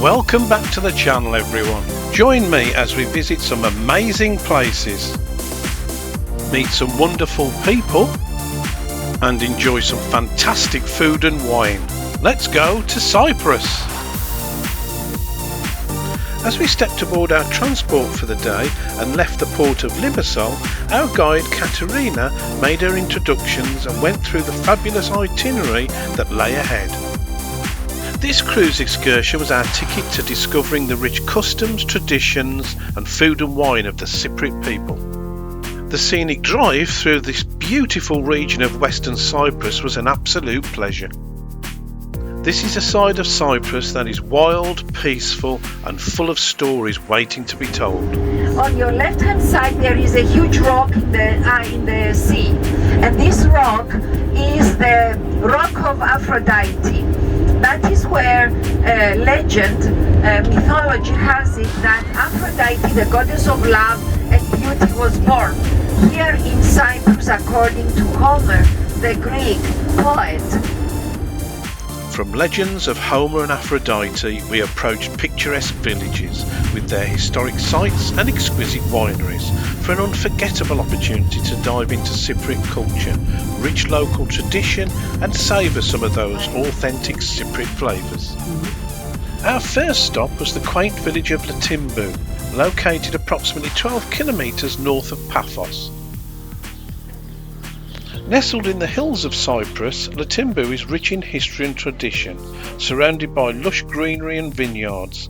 Welcome back to the channel, everyone. Join me as we visit some amazing places, meet some wonderful people, and enjoy some fantastic food and wine. Let's go to Cyprus. As we stepped aboard our transport for the day and left the port of Limassol, our guide Katerina made her introductions and went through the fabulous itinerary that lay ahead. This cruise excursion was our ticket to discovering the rich customs, traditions and food and wine of the Cypriot people. The scenic drive through this beautiful region of Western Cyprus was an absolute pleasure. This is a side of Cyprus that is wild, peaceful and full of stories waiting to be told. On your left hand side there is a huge rock in the sea, and this rock is the rock of Aphrodite. That is where legend, mythology has it that Aphrodite, the goddess of love and beauty, was born here in Cyprus according to Homer, the Greek poet. From legends of Homer and Aphrodite, we approached picturesque villages with their historic sites and exquisite wineries for an unforgettable opportunity to dive into Cypriot culture, rich local tradition and savour some of those authentic Cypriot flavours. Our first stop was the quaint village of Letymbou, located approximately 12 kilometres north of Paphos. Nestled in the hills of Cyprus, Letymbou is rich in history and tradition, surrounded by lush greenery and vineyards.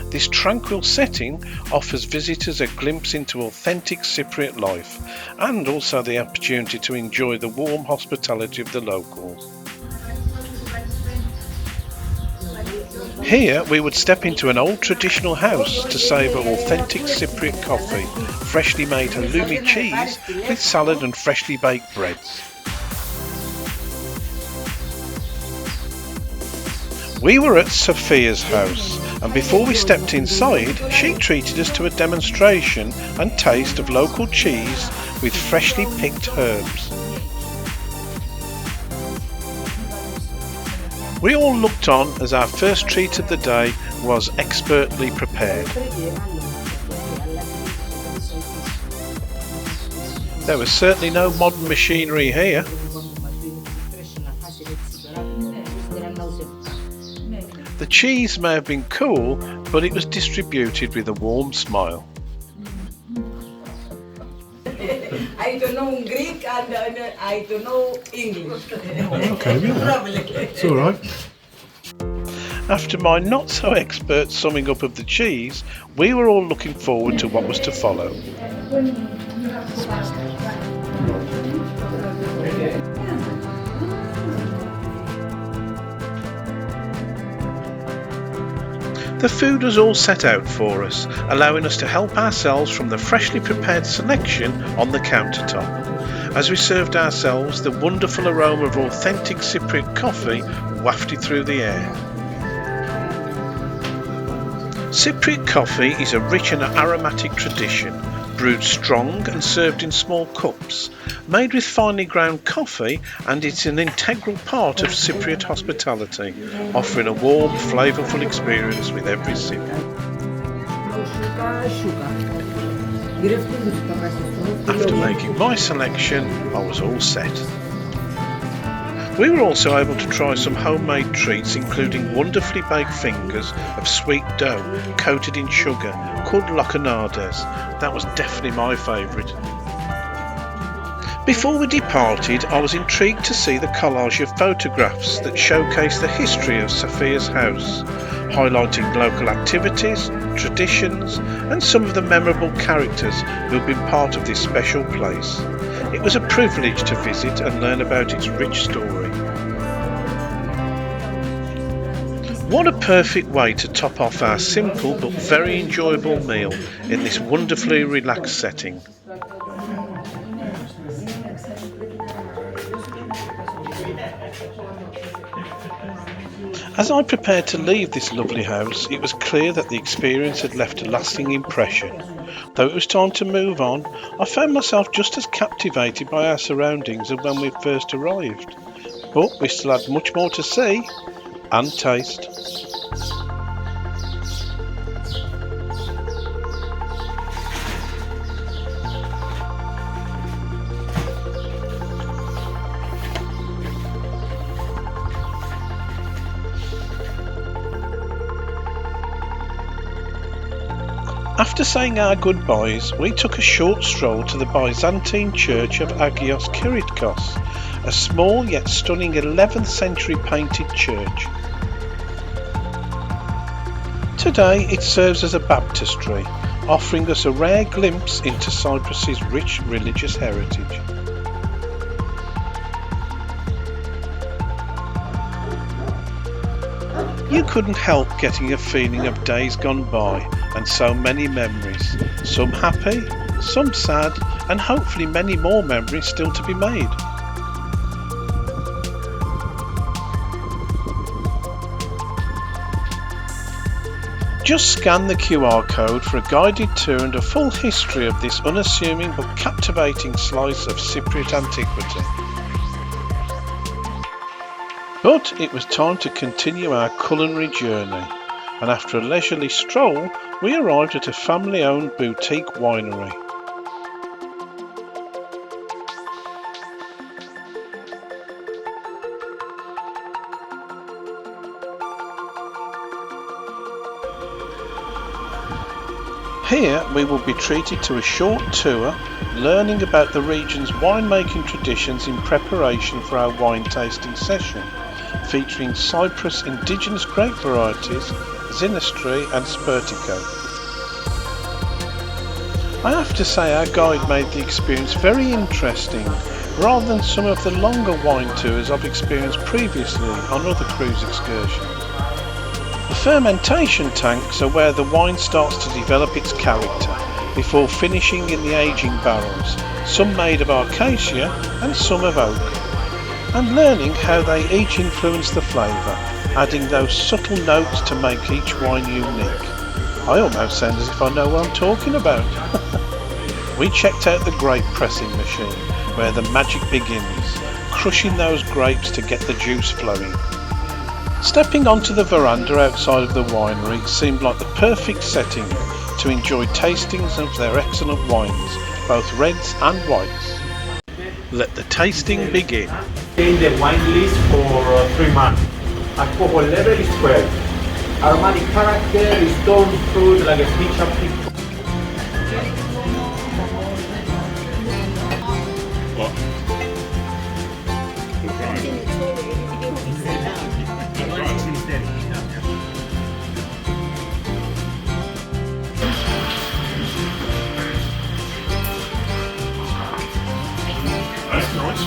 This tranquil setting offers visitors a glimpse into authentic Cypriot life and also the opportunity to enjoy the warm hospitality of the locals. Here we would step into an old traditional house to savour authentic Cypriot coffee, freshly made halloumi cheese with salad and freshly baked breads. We were at Sophia's house, and before we stepped inside she treated us to a demonstration and taste of local cheese with freshly picked herbs. We all looked on as our first treat of the day was expertly prepared. There was certainly no modern machinery here. The cheese may have been cool, but it was distributed with a warm smile. I don't know Greek and I don't know English. Okay, it's all right. After my not so expert summing up of the cheese, we were all looking forward to what was to follow. The food was all set out for us, allowing us to help ourselves from the freshly prepared selection on the countertop. As we served ourselves, the wonderful aroma of authentic Cypriot coffee wafted through the air. Cypriot coffee is a rich and aromatic tradition, brewed strong and served in small cups, made with finely ground coffee, and it's an integral part of Cypriot hospitality, offering a warm, flavourful experience with every sip. After making my selection, I was all set. We were also able to try some homemade treats, including wonderfully baked fingers of sweet dough coated in sugar called locanades. That was definitely my favourite. Before we departed, I was intrigued to see the collage of photographs that showcase the history of Sophia's house, highlighting local activities, traditions and some of the memorable characters who have been part of this special place. It was a privilege to visit and learn about its rich story. What a perfect way to top off our simple but very enjoyable meal in this wonderfully relaxed setting. As I prepared to leave this lovely house, it was clear that the experience had left a lasting impression. Though it was time to move on, I found myself just as captivated by our surroundings as when we first arrived. But we still had much more to see and taste. After saying our goodbyes, we took a short stroll to the Byzantine church of Agios Kyritkos, a small yet stunning 11th century painted church. Today it serves as a baptistry, offering us a rare glimpse into Cyprus's rich religious heritage. You couldn't help getting a feeling of days gone by and so many memories, some happy, some sad, and hopefully many more memories still to be made. Just scan the QR code for a guided tour and a full history of this unassuming but captivating slice of Cypriot antiquity. But it was time to continue our culinary journey, and after a leisurely stroll, we arrived at a family-owned boutique winery. Here we will be treated to a short tour, learning about the region's winemaking traditions in preparation for our wine tasting session, featuring Cyprus indigenous grape varieties, Xinisteri and Sirtaki. I have to say our guide made the experience very interesting, rather than some of the longer wine tours I've experienced previously on other cruise excursions. The fermentation tanks are where the wine starts to develop its character, before finishing in the aging barrels, some made of acacia and some of oak, and learning how they each influence the flavour, adding those subtle notes to make each wine unique. I almost sound as if I know what I'm talking about. We checked out the grape pressing machine, where the magic begins, crushing those grapes to get the juice flowing. Stepping onto the veranda outside of the winery seemed like the perfect setting to enjoy tastings of their excellent wines, both reds and whites. Let the tasting begin. In the wine list for 3 months. Alcohol level is 12. Aromatic character is stone fruit like a peach apricot. That's nice.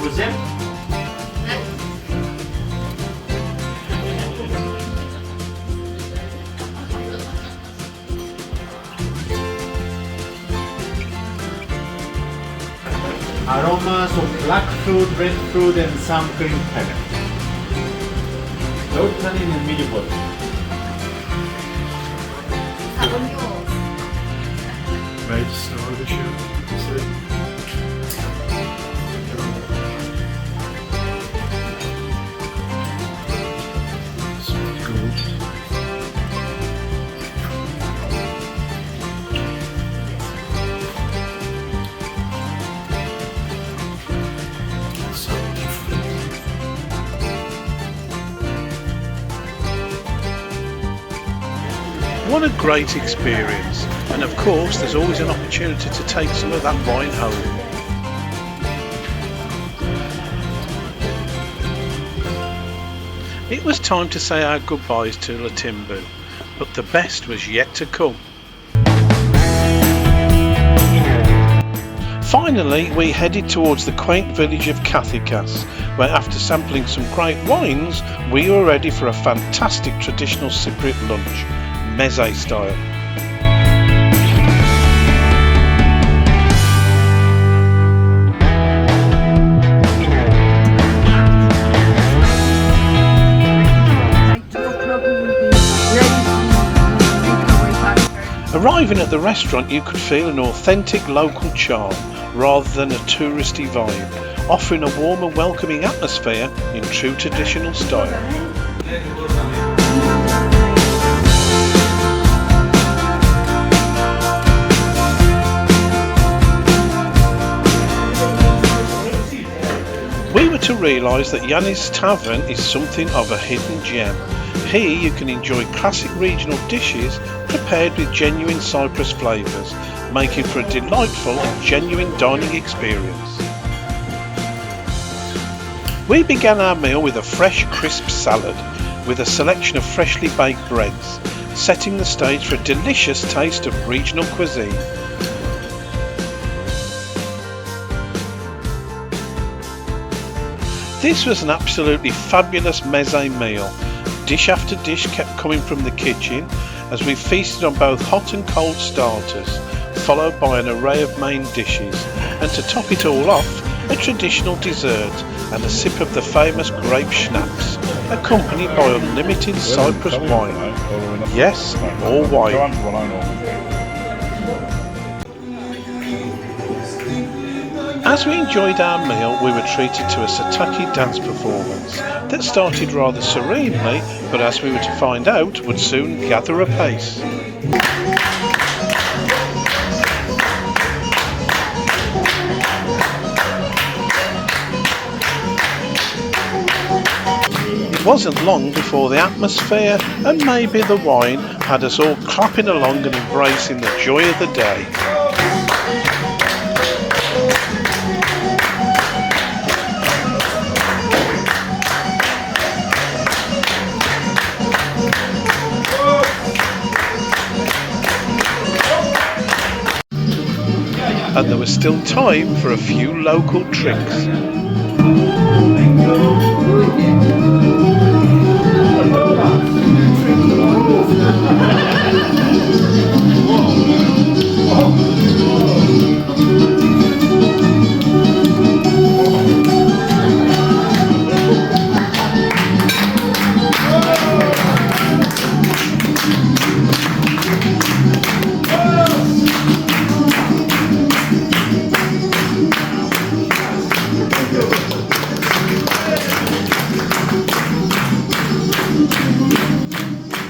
Rosé? Aromas of black fruit, red fruit, and some green pepper. Low tannin and medium body. Made snow this year. Smells good. So different. What a great experience, and of course there's always an opportunity to take some of that wine home. It was time to say our goodbyes to Letymbou, but the best was yet to come. Finally, we headed towards the quaint village of Kathikas, where after sampling some great wines, we were ready for a fantastic traditional Cypriot lunch, meze style. Arriving at the restaurant, you could feel an authentic local charm rather than a touristy vibe, offering a warm and welcoming atmosphere in true traditional style. We were to realise that Yanni's Tavern is something of a hidden gem. Here you can enjoy classic regional dishes prepared with genuine Cyprus flavours, making for a delightful and genuine dining experience. We began our meal with a fresh, crisp salad with a selection of freshly baked breads, setting the stage for a delicious taste of regional cuisine. This was an absolutely fabulous meze meal. Dish after dish kept coming from the kitchen as we feasted on both hot and cold starters, followed by an array of main dishes, and to top it all off, a traditional dessert and a sip of the famous grape schnapps, accompanied by unlimited Cyprus wine. Yes, more wine. As we enjoyed our meal, we were treated to a Sirtaki dance performance that started rather serenely, but as we were to find out, would soon gather apace. It wasn't long before the atmosphere and maybe the wine had us all clapping along and embracing the joy of the day. And there was still time for a few local tricks.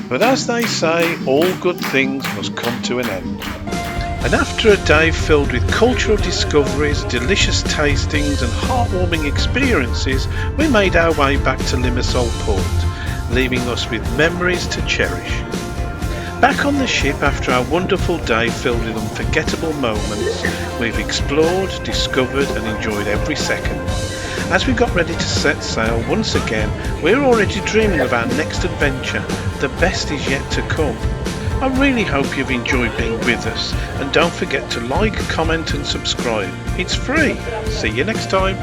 But as they say, all good things must come to an end. And after a day filled with cultural discoveries, delicious tastings and heartwarming experiences, we made our way back to Limassol port, leaving us with memories to cherish. Back on the ship after our wonderful day filled with unforgettable moments, we've explored, discovered and enjoyed every second. As we got ready to set sail once again, we're already dreaming of our next adventure. The best is yet to come. I really hope you've enjoyed being with us, and don't forget to like, comment and subscribe. It's free. See you next time.